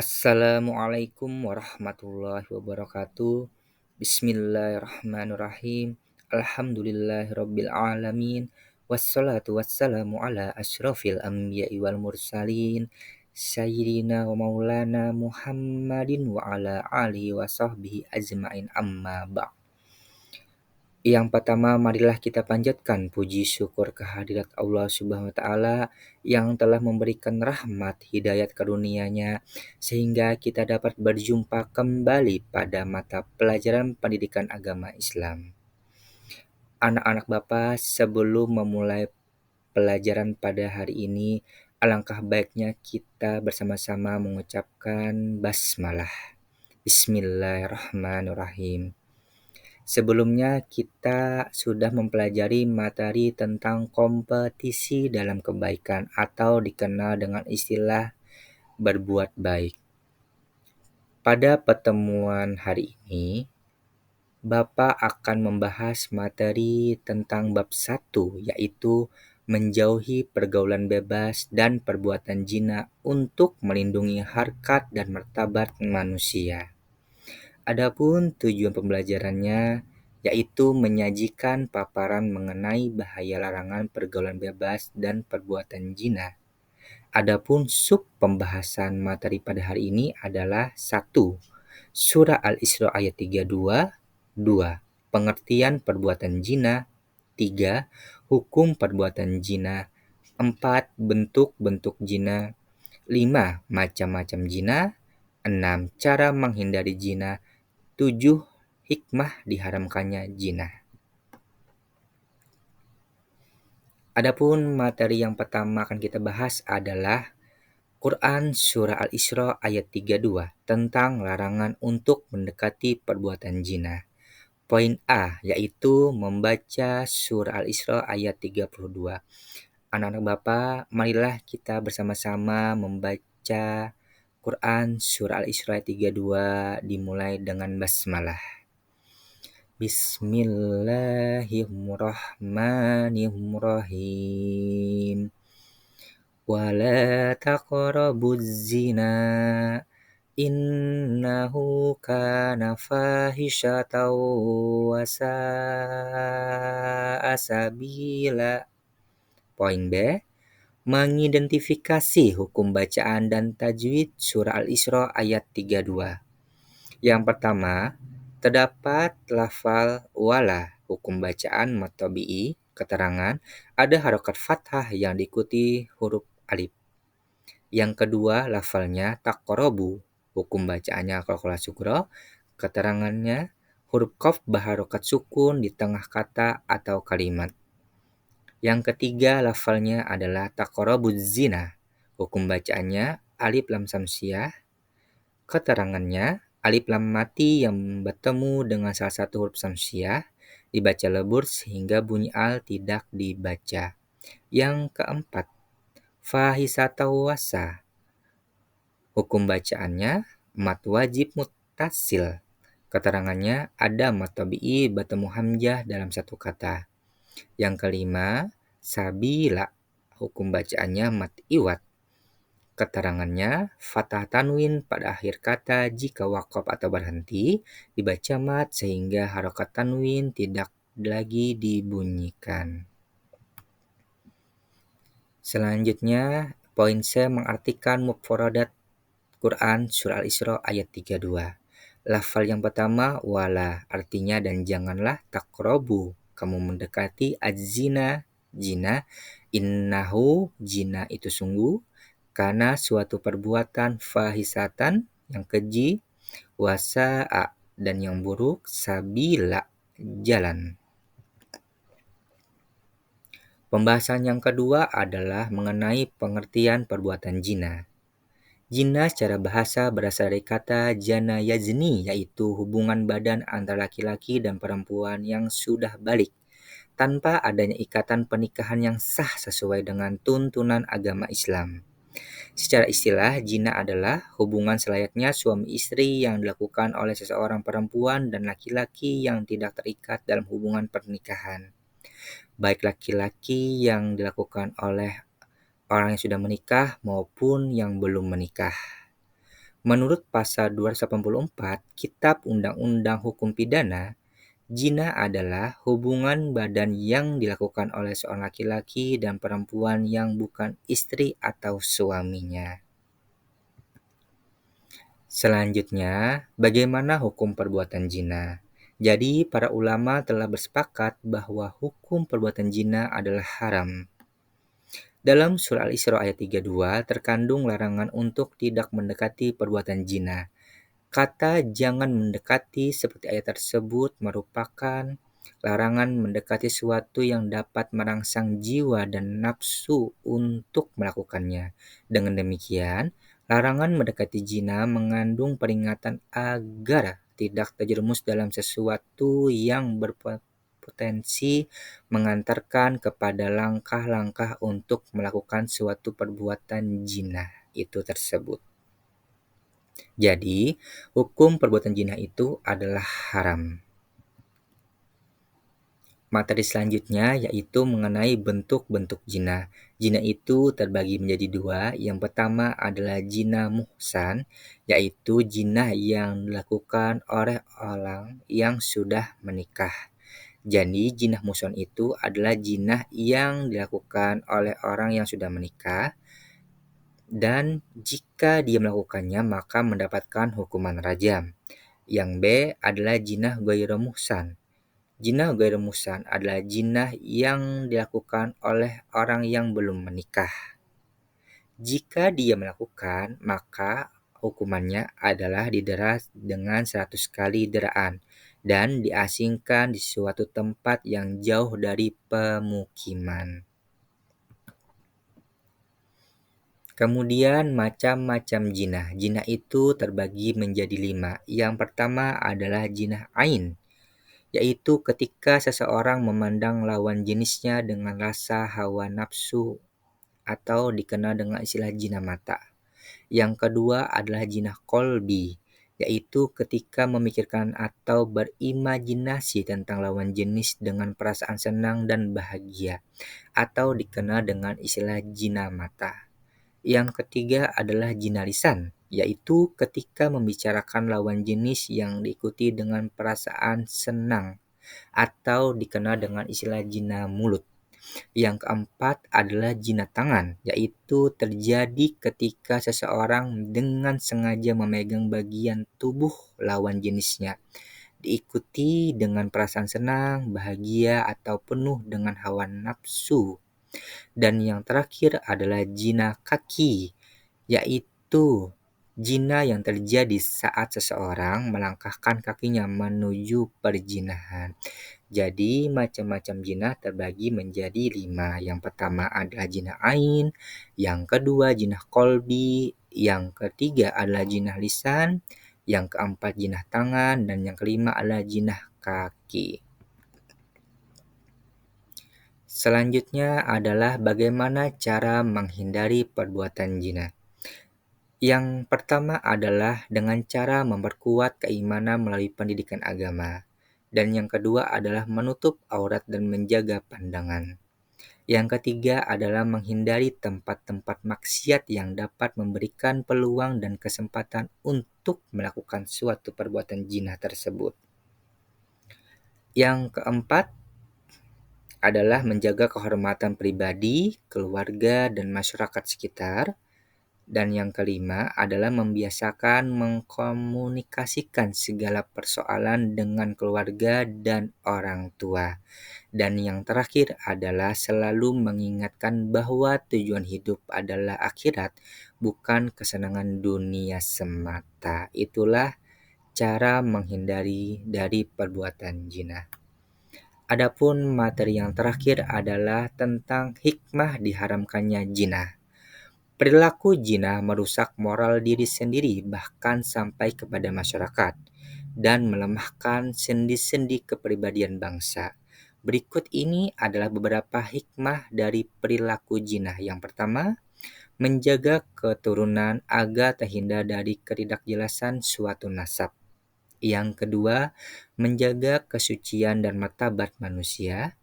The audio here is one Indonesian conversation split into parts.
Assalamualaikum warahmatullahi wabarakatuh. Bismillahirrahmanirrahim. Alhamdulillahirabbil alamin. Wassalatu wassalamu ala asyrafil anbiya'i wal mursalin. Sayyidina wa maulana Muhammadin wa ala alihi wa sahbihi ajmain amma ba'd. Yang pertama, marilah kita panjatkan puji syukur kehadirat Allah Subhanahu wa taala yang telah memberikan rahmat hidayat karunia-Nya sehingga kita dapat berjumpa kembali pada mata pelajaran pendidikan agama Islam. Anak-anak Bapak, sebelum memulai pelajaran pada hari ini, alangkah baiknya kita bersama-sama mengucapkan basmalah. Bismillahirrahmanirrahim. Sebelumnya kita sudah mempelajari materi tentang kompetisi dalam kebaikan atau dikenal dengan istilah berbuat baik. Pada pertemuan hari ini, Bapak akan membahas materi tentang bab 1, yaitu menjauhi pergaulan bebas dan perbuatan zina untuk melindungi harkat dan martabat manusia. Adapun tujuan pembelajarannya yaitu menyajikan paparan mengenai bahaya larangan pergaulan bebas dan perbuatan zina. Adapun sub pembahasan materi pada hari ini adalah 1. Surah Al-Isra ayat 32, 2. Pengertian perbuatan zina, 3. Hukum perbuatan zina, 4. Bentuk-bentuk zina, 5. Macam-macam zina, 6. Cara menghindari zina, 7. Hikmah diharamkannya zina. Adapun materi yang pertama akan kita bahas adalah Quran Surah Al-Isra ayat 32 tentang larangan untuk mendekati perbuatan zina. Poin A yaitu membaca Surah Al-Isra ayat 32. Anak-anak Bapak, marilah kita bersama-sama membaca Quran Surah Al-Isra ayat 32 dimulai dengan basmalah. Bismillahirrahmanirrahim. Wala taqrabuz zina innahu kana fahishatan wa sa'a sabila. Poin B, mengidentifikasi hukum bacaan dan tajwid surah Al-Isra ayat 32. Yang pertama, terdapat lafal wala, hukum bacaan mad tabi'i, keterangan ada harokat fathah yang diikuti huruf alif. Yang kedua, lafalnya taqrabu, hukum bacaannya qalqalah sughra, keterangannya huruf qaf berharokat sukun di tengah kata atau kalimat. Yang ketiga, lafalnya adalah taqrabuz zina, hukum bacaannya alif lam samsiah, keterangannya alif lam mati yang bertemu dengan salah satu huruf samsiah dibaca lebur sehingga bunyi al tidak dibaca. Yang keempat, fahisata wasa, hukum bacaannya mad wajib muttasil, keterangannya ada mad tabi'i bertemu hamzah dalam satu kata. Yang kelima, sabila, hukum bacaannya mad iwad, keterangannya fathah tanwin pada akhir kata jika waqaf atau berhenti dibaca mad sehingga harokat tanwin tidak lagi dibunyikan. Selanjutnya, poin C mengartikan mufradat Quran surah Al-Isra ayat 32. Lafal yang pertama wala, artinya dan janganlah, taqrabu, kamu mendekati, az-zina, zina, innahu, zina itu sungguh, karena suatu perbuatan, fahisatan yang keji, wasa'a dan yang buruk, sabila jalan. Pembahasan yang kedua adalah mengenai pengertian perbuatan zina. Zina secara bahasa berasal dari kata jana yazni, yaitu hubungan badan antara laki-laki dan perempuan yang sudah balik tanpa adanya ikatan pernikahan yang sah sesuai dengan tuntunan agama Islam. Secara istilah, zina adalah hubungan selayaknya suami istri yang dilakukan oleh seseorang perempuan dan laki-laki yang tidak terikat dalam hubungan pernikahan, baik laki-laki yang dilakukan oleh orang yang sudah menikah maupun yang belum menikah. Menurut pasal 284 Kitab Undang-Undang Hukum Pidana, zina adalah hubungan badan yang dilakukan oleh seorang laki-laki dan perempuan yang bukan istri atau suaminya. Selanjutnya, bagaimana hukum perbuatan zina? Jadi, para ulama telah bersepakat bahwa hukum perbuatan zina adalah haram. Dalam surah Al-Isra ayat 32 terkandung larangan untuk tidak mendekati perbuatan zina. Kata jangan mendekati seperti ayat tersebut merupakan larangan mendekati sesuatu yang dapat merangsang jiwa dan nafsu untuk melakukannya. Dengan demikian, larangan mendekati zina mengandung peringatan agar tidak terjerumus dalam sesuatu yang berpotensi mengantarkan kepada langkah-langkah untuk melakukan suatu perbuatan zina itu tersebut. Jadi, hukum perbuatan zina itu adalah haram. Materi selanjutnya yaitu mengenai bentuk-bentuk zina. Zina itu terbagi menjadi dua. Yang pertama adalah zina muhsan, yaitu zina yang dilakukan oleh orang yang sudah menikah. Jadi, zina muhsan itu adalah zina yang dilakukan oleh orang yang sudah menikah, dan jika dia melakukannya maka mendapatkan hukuman rajam. Yang B adalah zina ghairu muhsan. Zina ghairu muhsan adalah zina yang dilakukan oleh orang yang belum menikah. Jika dia melakukan, maka hukumannya adalah didera dengan 100 kali deraan dan diasingkan di suatu tempat yang jauh dari pemukiman. Kemudian macam-macam zina. Zina itu terbagi menjadi 5. Yang pertama adalah zina ain, yaitu ketika seseorang memandang lawan jenisnya dengan rasa hawa nafsu atau dikenal dengan istilah zina mata. Yang kedua adalah zina kolbi, yaitu ketika memikirkan atau berimajinasi tentang lawan jenis dengan perasaan senang dan bahagia, atau dikenal dengan istilah zina mata. Yang ketiga adalah zina lisan, yaitu ketika membicarakan lawan jenis yang diikuti dengan perasaan senang atau dikenal dengan istilah zina mulut. Yang keempat adalah zina tangan, yaitu terjadi ketika seseorang dengan sengaja memegang bagian tubuh lawan jenisnya, diikuti dengan perasaan senang, bahagia, atau penuh dengan hawa nafsu. Dan yang terakhir adalah zina kaki, yaitu zina yang terjadi saat seseorang melangkahkan kakinya menuju perzinahan. Jadi macam-macam zina terbagi menjadi 5. Yang pertama adalah zina ain, yang kedua zina kolbi, yang ketiga adalah zina lisan, yang keempat zina tangan, dan yang kelima adalah zina kaki. Selanjutnya adalah bagaimana cara menghindari perbuatan zina. Yang pertama adalah dengan cara memperkuat keimanan melalui pendidikan agama. Dan yang kedua adalah menutup aurat dan menjaga pandangan. Yang ketiga adalah menghindari tempat-tempat maksiat yang dapat memberikan peluang dan kesempatan untuk melakukan suatu perbuatan zina tersebut. Yang keempat adalah menjaga kehormatan pribadi, keluarga, dan masyarakat sekitar. Dan yang kelima adalah membiasakan mengkomunikasikan segala persoalan dengan keluarga dan orang tua. Dan yang terakhir adalah selalu mengingatkan bahwa tujuan hidup adalah akhirat, bukan kesenangan dunia semata. Itulah cara menghindari dari perbuatan zina. Adapun materi yang terakhir adalah tentang hikmah diharamkannya zina. Perilaku zina merusak moral diri sendiri bahkan sampai kepada masyarakat dan melemahkan sendi-sendi kepribadian bangsa. Berikut ini adalah beberapa hikmah dari perilaku zina. Yang pertama, menjaga keturunan agar terhindar dari ketidakjelasan suatu nasab. Yang kedua, menjaga kesucian dan martabat manusia.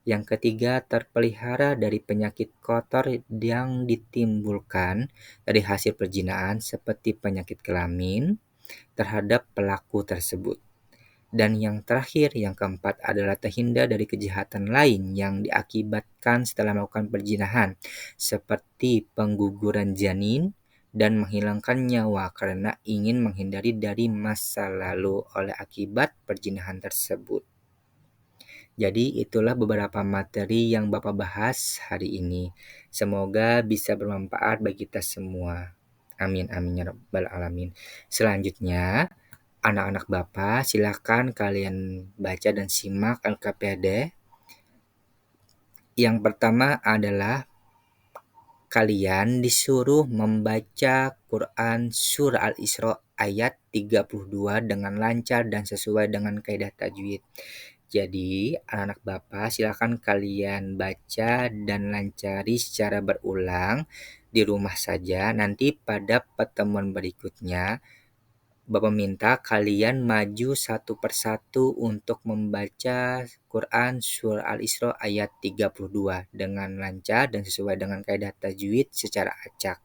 Yang ketiga, terpelihara dari penyakit kotor yang ditimbulkan dari hasil perzinahan seperti penyakit kelamin terhadap pelaku tersebut. Dan yang terakhir, yang keempat adalah terhindar dari kejahatan lain yang diakibatkan setelah melakukan perzinahan, seperti pengguguran janin dan menghilangkan nyawa karena ingin menghindari dari masa lalu oleh akibat perzinahan tersebut. Jadi itulah beberapa materi yang Bapak bahas hari ini. Semoga bisa bermanfaat bagi kita semua. Amin amin ya rabbal alamin. Selanjutnya, anak-anak Bapak silakan kalian baca dan simak LKPD. Yang pertama adalah kalian disuruh membaca Quran Surah Al-Isra ayat 32 dengan lancar dan sesuai dengan kaidah tajwid. Jadi, anak-anak Bapak silakan kalian baca dan lancari secara berulang di rumah saja. Nanti pada pertemuan berikutnya, Bapak minta kalian maju satu persatu untuk membaca Quran Surah Al-Isra ayat 32 dengan lancar dan sesuai dengan kaidah tajwid secara acak.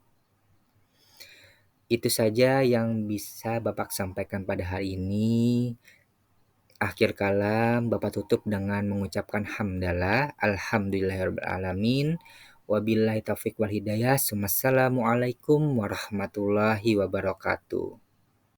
Itu saja yang bisa Bapak sampaikan pada hari ini. Akhir kalam, Bapak tutup dengan mengucapkan hamdalah, alhamdulillahirrahmanirrahim, wabillahi taufiq wal hidayah, wassalamualaikum warahmatullahi wabarakatuh.